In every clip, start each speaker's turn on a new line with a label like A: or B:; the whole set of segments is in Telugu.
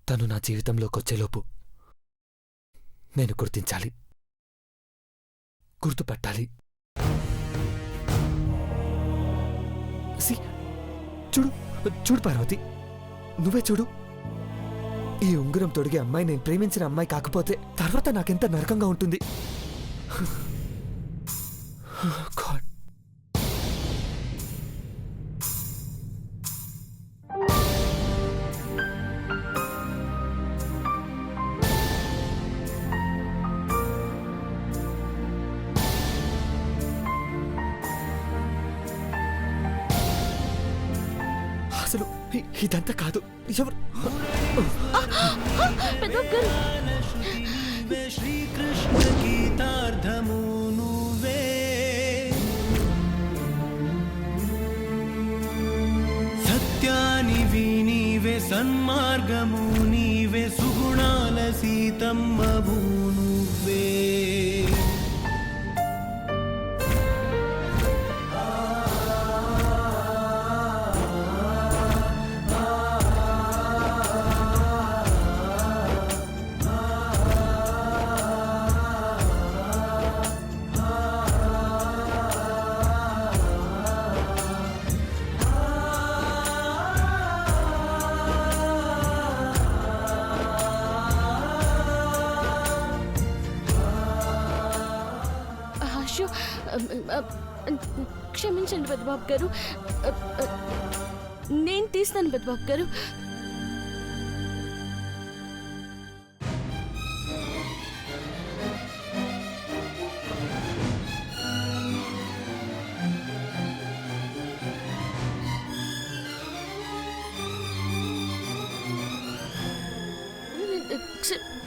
A: తను నా జీవితంలోకి వచ్చేలోపు నేను గుర్తించాలి, గుర్తుపట్టాలి. చూడు చూడు పార్వతి, నువ్వే చూడు. ఈ ఉంగరం తొడిగే అమ్మాయి నేను ప్రేమించిన అమ్మాయి కాకపోతే తర్వాత నాకెంత నరకంగా ఉంటుంది. గాడ్. అసలు ఇదంతా కాదు. ఎవరు?
B: శ్రీకృష్ణ గీతార్థము నువ్వే, సత్యానివి నీవే, సన్మార్గము నీవే, సుగుణాల సీతమ్మవు నువ్వే.
C: క్షమించండి పెద్దబాబు గారు, నేను తీస్తాను పెద్దబాబు గారు.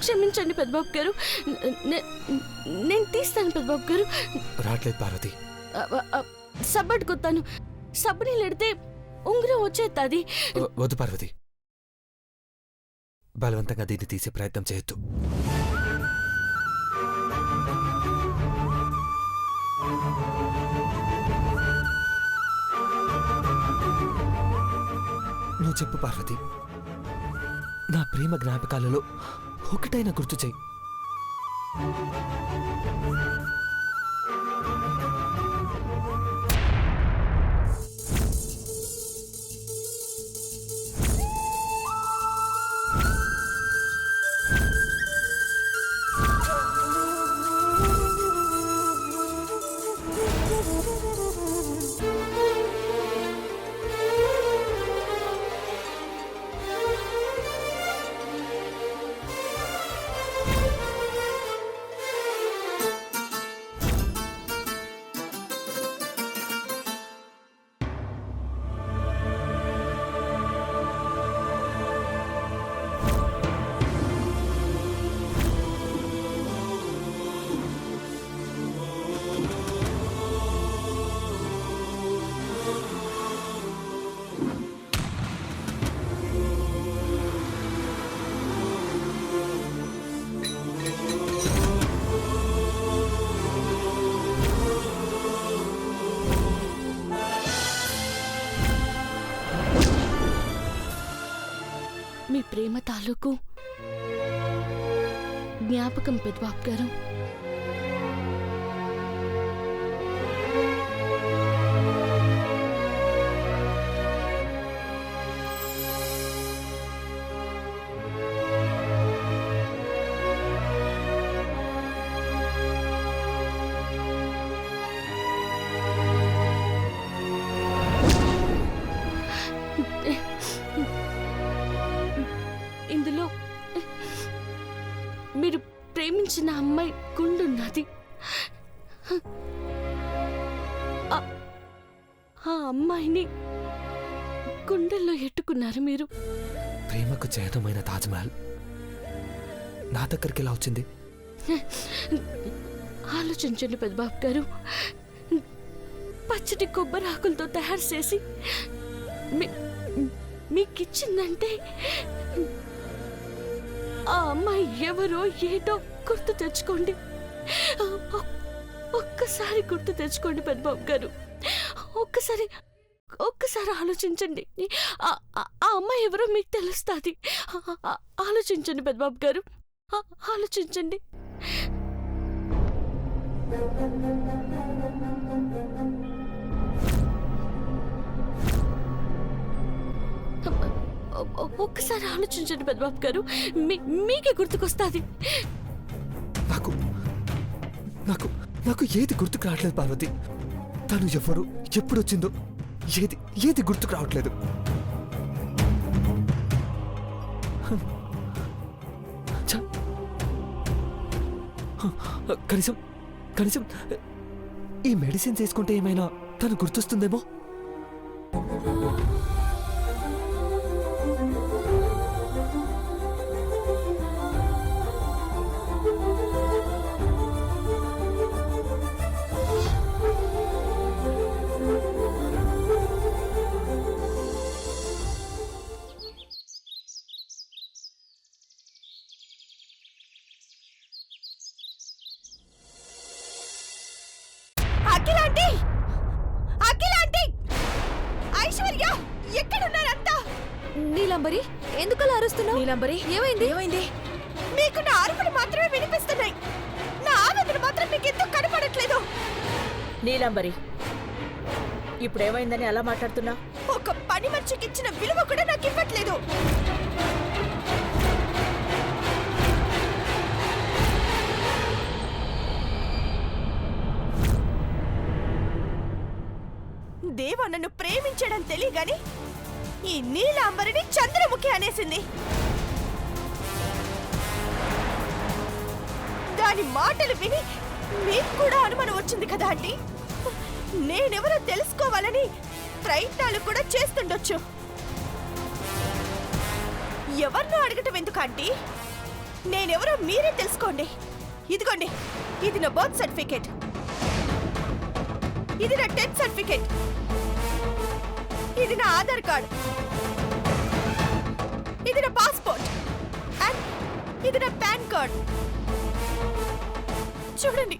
C: క్షమించండి పెద్దబాబు గారు, నేను తీస్తాను పెద్దబాబు గారు.
A: రావట్లేదు పార్వతి.
C: సబ్బట్టుకొత్తాను, సబ్బుని ఎడితే ఉంగరం వచ్చేది.
A: వద్దు పార్వతి, బలవంతంగా దీన్ని తీసే ప్రయత్నం చేయొద్దు. నువ్వు చెప్పు పార్వతి, నా ప్రేమ జ్ఞాపకాలలో ఒకటైనా గుర్తు చెయ్యి.
C: మీ ప్రేమ తాలూకు జ్ఞాపకం పెద్దబాబు గారు. ఇందులో మీరు ప్రేమించిన అమ్మాయి గుండున్నది. ఆ అమ్మాయిని గుండెల్లో ఎట్టుకున్నారు మీరు.
A: ప్రేమకు చేతమైన తాజ్మహల్ నా దగ్గరికి ఎలా వచ్చింది?
C: ఆలోచించండి పెద్దబాబు గారు. పచ్చటి కొబ్బరి ఆకులతో తయారు చేసి మీకిచ్చిందంటే ఆ అమ్మాయి ఎవరో ఏదో గుర్తు తెచ్చుకోండి. ఒక్కసారి గుర్తు తెచ్చుకోండి పెద్దబాబు గారు, ఒక్కసారి ఆలోచించండి. ఆ అమ్మాయి ఎవరో మీకు తెలుస్తుంది. ఆలోచించండి పెద్దబాబు గారు, ఆలోచించండి. ఒక్కసారి ఆలోచించండి పెద్దబాబు గారు, మీకే గుర్తుకొస్తుంది.
A: నాకు నాకు నాకు ఏది గుర్తుకు రావట్లేదు పార్వతి. తను ఎవరు, ఎప్పుడు వచ్చిందో ఏది ఏది గుర్తుకు రావట్లేదు. ఛ! కనీసం కనీసం ఈ మెడిసిన్స్ వేసుకుంటే ఏమైనా తను గుర్తొస్తుందేమో.
D: అఖిలాంటి, అఖిలాంటి, ఐశ్వర్య ఎక్కడున్నారంతా?
C: నీలంబరి, ఎందుకలా అరుస్తున్నావు? నీలంబరి, ఏమైంది? ఏమైంది?
D: మీకు నా అరుపులు మాత్రమే వినిపిస్తున్నాయి. నా ఆవేదన మాత్రం మీకు ఎందుకు కనపడట్లేదు?
E: నీలంబరి, ఇప్పుడేమైందని అలా మాట్లాడుతున్నా?
D: ఒక పని మనిషికి ఇచ్చిన విలువ కూడా నాకు ఇవ్వట్లేదు. దేవ నన్ను ప్రేమించడం తెలియగాని ఈ నీలాంబరిని చంద్రముఖి అనేసింది. దాని మాటలు విని మీకు కూడా అనుమానం వచ్చింది కదా ఆంటీ? నేనెవరో తెలుసుకోవాలని ప్రయత్నాలు కూడా చేస్తుండొచ్చు. ఎవరినో అడగటం ఎందుకు ఆంటీ? నేనెవరో మీరే తెలుసుకోండి. ఇదిగోండి, ఇది నా బర్త్ సర్టిఫికేట్, ఇది నా 10th సర్టిఫికేట్, ఇది నా ఆధార్ కార్డ్, ఇది నా పాస్పోర్ట్ అండ్ ఇది నా పాన్ కార్డ్. చూడండి.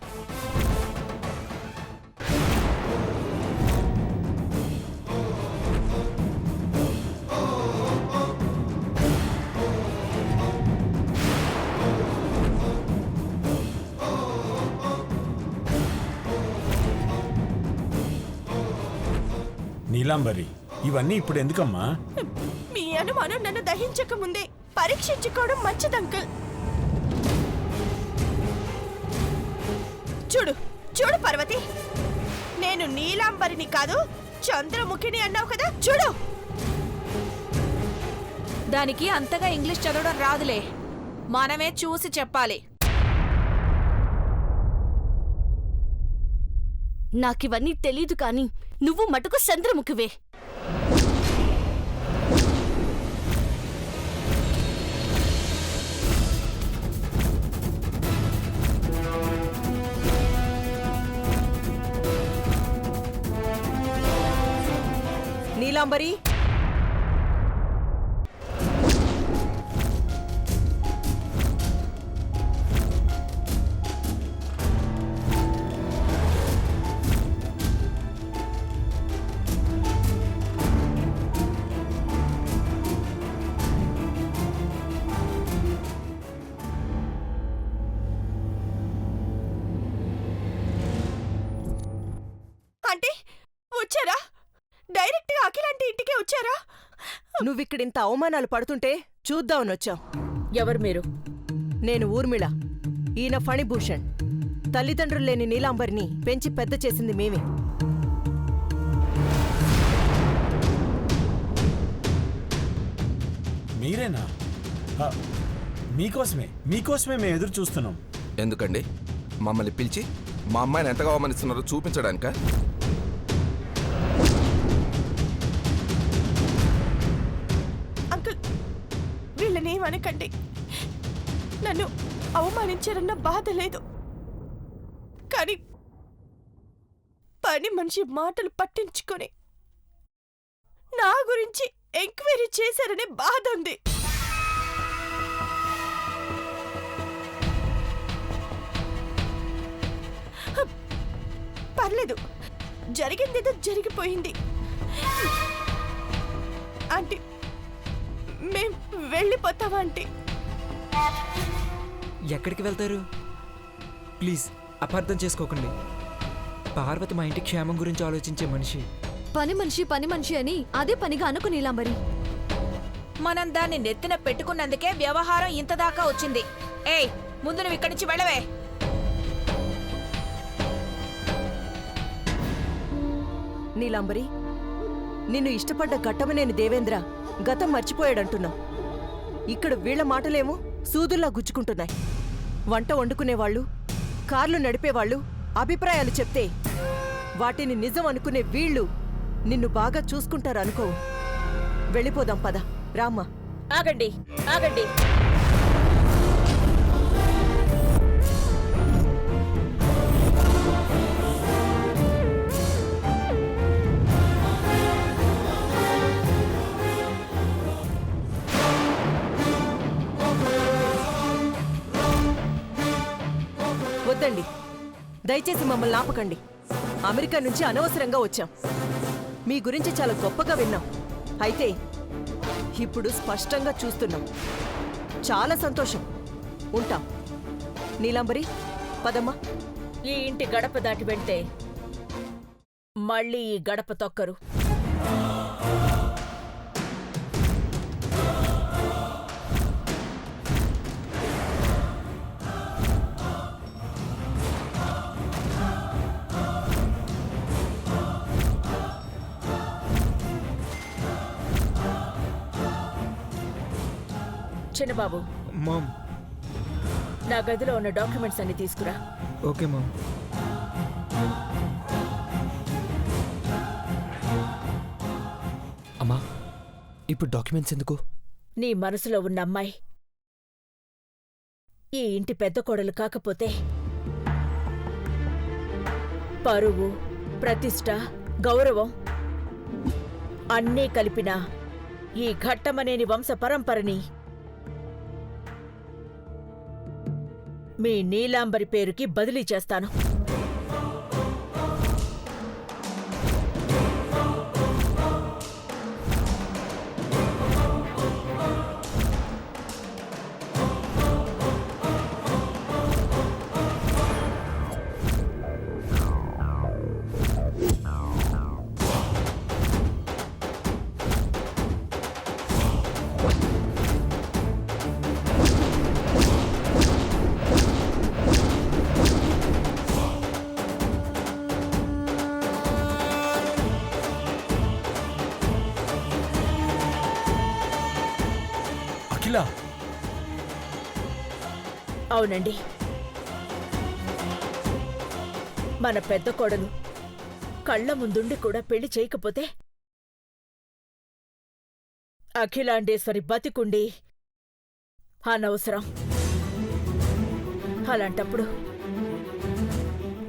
F: నీలాంబరి, ఇవన్నీ ఇప్పుడు ఎందుకమ్మా?
D: మీ అనుమానం నన్ను దహించక ముందే పరీక్షించుకోవడం మంచిది అంకుల్. చూడు చూడు పార్వతి, నేను నీలాంబరిని కాదు చంద్రముఖిని అన్నావు కదా, చూడు.
G: దానికి అంతగా ఇంగ్లీష్ చదవడం రాదులే, మనమే చూసి చెప్పాలి.
C: నాకివన్నీ తెలీదు కానీ నువ్వు మటుకు చంద్రముఖివే.
G: నీలాంబరి,
D: అంటే వచ్చారా? డైరెక్ట్ గా అఖిలాంటి ఇంటికే వచ్చారా?
H: నువ్విక్కడింత అవమానాలు పడుతుంటే చూద్దామని వచ్చాం.
E: ఎవరు మీరు?
H: నేను ఊర్మిళ, ఈయన ఫణిభూషణ్. తల్లిదండ్రులు లేని నీలాంబరిని పెంచి పెద్ద చేసింది మేమే.
F: మీరేనా? మీకోసమే మేము ఎదురు చూస్తున్నాం.
I: ఎందుకండి మమ్మల్ని పిలిచి మా అమ్మాయిని ఎంతగా అవమానిస్తున్నారో చూపించడానిక?
D: అంకుల్, వీళ్ళనేమనకండి. నన్ను అవమానించారన్న బాధ లేదు, కానీ పని మనిషి మాటలు పట్టించుకొని నా గురించి ఎంక్వైరీ చేశారనే బాధ ఉంది. పర్లేదు, జరిగిందేదో జరిగిపోయింది. ఆంటీ మేం వెళ్ళిపోతావా ఆంటీ?
J: ఎక్కడికి వెళ్తారు? ప్లీజ్ అపార్థం చేసుకోకండి. పార్వతి మా ఇంటి క్షేమం గురించి ఆలోచించే మనిషి.
C: పని మనిషి అని అదే పనిగా అనుకు నీలాంబరి.
G: మనం దాన్ని నెత్తిన పెట్టుకున్నందుకే వ్యవహారం ఇంతదాకా వచ్చింది. ఏయ్, ముందు నువ్వు ఇక్కడి నుంచి వెళ్ళవే.
H: నీలాంబరి, నిన్ను ఇష్టపడ్డ ఘట్టమనేని దేవేంద్ర గతం మర్చిపోయాడంటున్నావు. ఇక్కడ వీళ్ల మాటలేమో సూదుల్లా గుచ్చుకుంటున్నాయి. వంట వండుకునేవాళ్ళు, కార్లు నడిపేవాళ్ళు అభిప్రాయాలు చెప్తే వాటిని నిజం అనుకునే వీళ్ళు నిన్ను బాగా చూసుకుంటారు అనుకో. వెళ్ళిపోదాం పద. రామ్మా.
E: ఆగండి, ఆగండి.
H: వద్దండి, దయచేసి మమ్మల్ని ఆపకండి. అమెరికా నుంచి అనవసరంగా వచ్చాం. మీ గురించి చాలా గొప్పగా విన్నాం. అయితే ఇప్పుడు స్పష్టంగా చూస్తున్నాం. చాలా సంతోషం. ఉంటాం. నీలాంబరి, పదమ్మా.
E: ఈ ఇంటి గడప దాటి వెళ్తే మళ్ళీ ఈ గడప తొక్కరు. చిన్నబాబు,
J: మామ్.
E: నా గదిలో ఉన్న డాక్యుమెంట్స్ అన్ని తీసుకురా.
J: Okay ma'am.
A: అమ్మా, ఇప్పుడు డాక్యుమెంట్స్ ఎందుకు?
E: నీ మనసులో ఉన్న అమ్మాయి ఈ ఇంటి పెద్ద కోడలు కాకపోతే పరువు, ప్రతిష్ట, గౌరవం అన్నీ కలిపిన ఈ ఘట్టమనేని వంశ పరంపరని మీ నీలాంబరి పేరుకి బదిలీ చేస్తాను.
F: అఖిల,
E: అవునండి, మన పెద్ద కోడలు కళ్ల ముందుండి కూడా పెళ్లి చేయకపోతే అఖిలాండేశ్వరి బతికుండి అనవసరం. అలాంటప్పుడు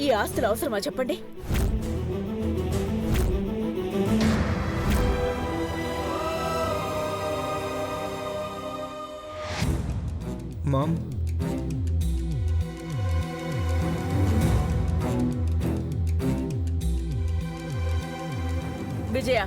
E: ఈ ఆస్తులు అవసరమా చెప్పండి?
J: మామ్,
E: విజయ,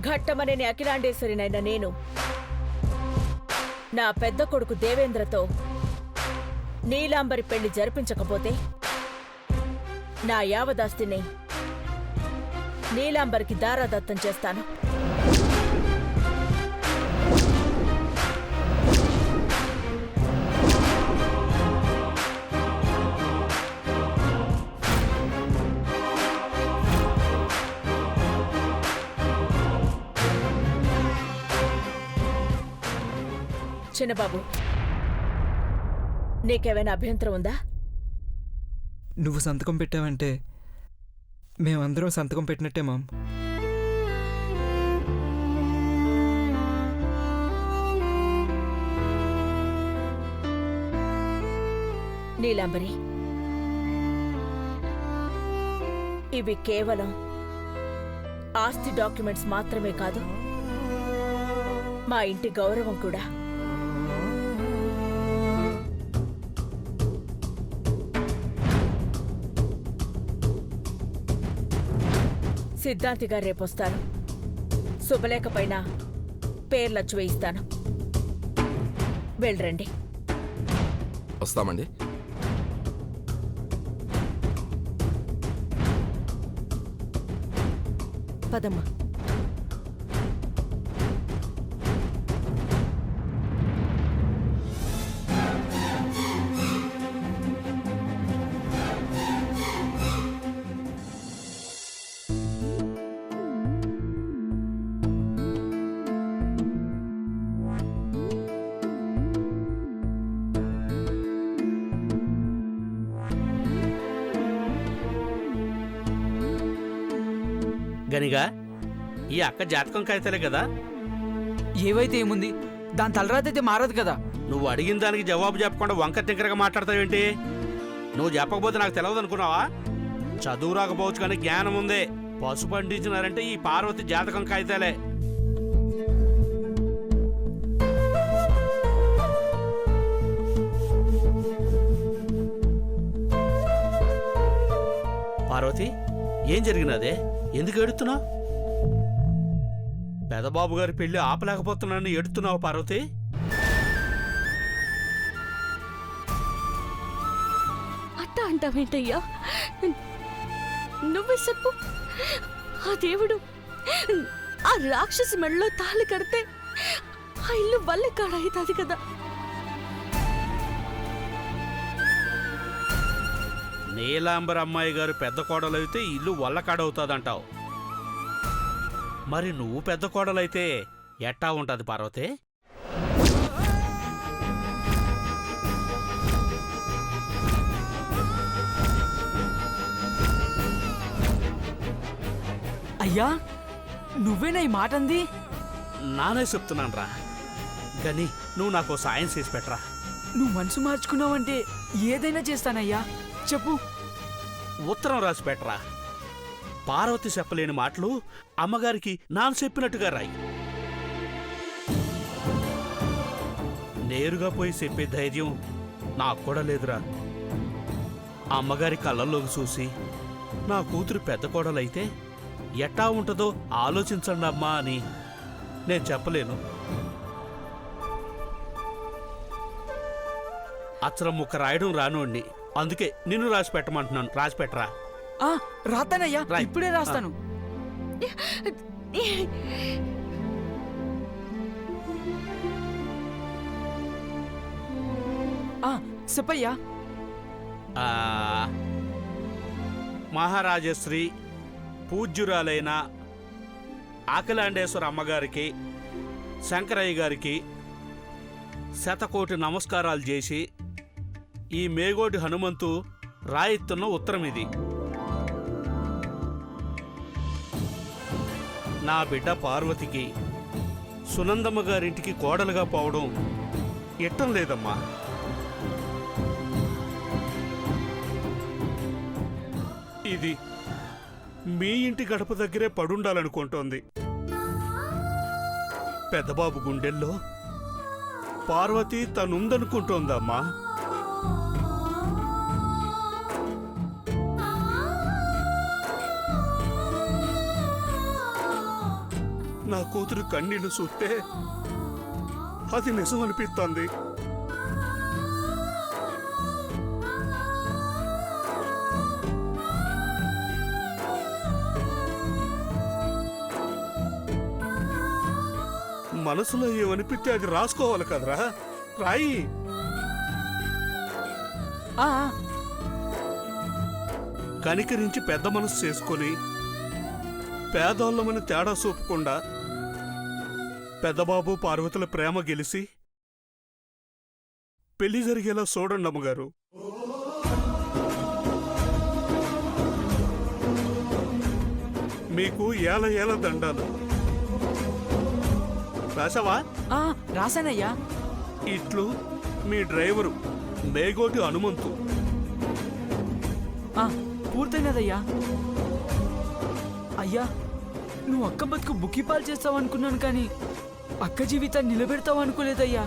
E: ఘట్టమనేని అఖిలాండేశ్వరినైన నేను నా పెద్ద కొడుకు దేవేంద్రతో నీలాంబరి పెళ్లి జరిపించకపోతే నా యావదాస్తిని నీలాంబరికి దారాదత్తం చేస్తాను. చిన్నబాబు, నీకేమైనా అభ్యంతరం ఉందా?
J: నువ్వు సంతకం పెట్టావంటే మేమందరం సంతకం పెట్టినట్టే మామ్.
E: నీలాంబరి, ఇవి కేవలం ఆస్తి డాక్యుమెంట్స్ మాత్రమే కాదు, మా ఇంటి గౌరవం కూడా. సిద్ధాంతి గారు రేపొస్తారు. శుభలేఖ పైన పేర్లచ్చు వేయిస్తాను. వెళ్ళరండి.
I: వస్తామండి.
H: పదమ్మా.
K: గనిగా ఈ అక్క జాతకం కాగితాలే కదా?
J: ఏవైతే ఏముంది, దాని తలరాతైతే మారదు కదా.
K: నువ్వు అడిగిన దానికి జవాబు చెప్పకుండా వంక తిక్కరగా మాట్లాడతావేంటి? నువ్వు చెప్పకపోతే నాకు తెలియదు అనుకున్నావా? చదువు రాకపోవచ్చు కానీ జ్ఞానం ఉందే. పసు పండించినారంటే ఈ పార్వతి జాతకం కాగితాలే. పార్వతి, ఏం జరిగినదే? ఎందుకు ఏడుతున్నావు? పెదబాబు గారి పెళ్లి ఆపలేకపోతున్నానని ఏడుతున్నావు పార్వతి?
C: అట్ట అంటావేంటయ్యా? నువ్వే చెప్పు. ఆ దేవుడు ఆ రాక్షసి మెడలో తాళి కడితే ఆ ఇల్లు వల్లే కాడవుతుంది కదా.
K: నీలాంబర్ అమ్మాయి గారు పెద్ద కోడలైతే ఇల్లు వల్లకాడవుతుందంటావు. మరి నువ్వు పెద్ద కోడలైతే ఎట్టా ఉంటది పార్వతి?
J: అయ్యా, నువ్వేనా ఈ మాట అంది?
K: నానే చెప్తున్నాను రా. కానీ నువ్వు నాకు సాయం చేసి పెట్టరా.
J: నువ్వు మనసు మార్చుకున్నావంటే ఏదైనా చేస్తానయ్యా, చెప్పు.
K: ఉత్తరం రాసి పెట్టరా. పార్వతి చెప్పలేని మాటలు అమ్మగారికి నాన్న చెప్పినట్టుగా రాయి. నేరుగా పోయి చెప్పే ధైర్యం నాకు కూడా లేదురా. అమ్మగారి కళ్ళల్లోకి చూసి నా కూతురు పెద్ద కోడలైతే ఎట్టా ఉంటుందో ఆలోచించండి అమ్మా అని నేను చెప్పలేను. అచ్చరం ముక్క రాయడం రానోడిని. అందుకే నిన్ను రాసి పెట్టమంటున్నాను. రాసి పెట్టరా.
J: రాతానయ్యా,
K: రాయ్.
J: ఇప్పుడే రాస్తాను. చెప్పయ్యా.
K: మహారాజశ్రీ పూజ్యురాలైన ఆకలాండేశ్వర అమ్మగారికి, శంకరయ్య గారికి శతకోటి నమస్కారాలు చేసి ఈ మేగోటి హనుమంతు రాయిస్తున్న ఉత్తరం ఇది. నా బిడ్డ పార్వతికి సునందమ్మ గారింటికి కోడలుగా పోవడం ఇట్టం లేదమ్మా. ఇది మీ ఇంటి గడప దగ్గరే పడుండాలనుకుంటోంది. పెద్దబాబు గుండెల్లో పార్వతి తనుందనుకుంటోందమ్మా. నా కూతురు కన్నీళ్లు చూస్తే అది నిజం అనిపిస్తోంది. మనసులో ఏమనిపిస్తే అది రాసుకోవాలి కదరా. రాయి. కనికరించి పెద్ద మనసు చేసుకొని పేదోళ్ళమని తేడా చూపకుండా పెద్దబాబు పార్వతుల ప్రేమ గెలిచి పెళ్లి జరిగేలా చూడండి అమ్మగారు. మీకు ఏల ఏల దండాలు. రాసావా?
J: రాశానయ్యా.
K: ఇట్లు మీ డ్రైవరు మేగోటి హనుమంతు.
J: పూర్తయినదయ్యా. అయ్యా, నువ్వు అక్క బతుకు బుక్కిపాలు చేస్తావు అనుకున్నాను, కానీ అక్క జీవితాన్ని నిలబెడతావు అనుకోలేదయ్యా.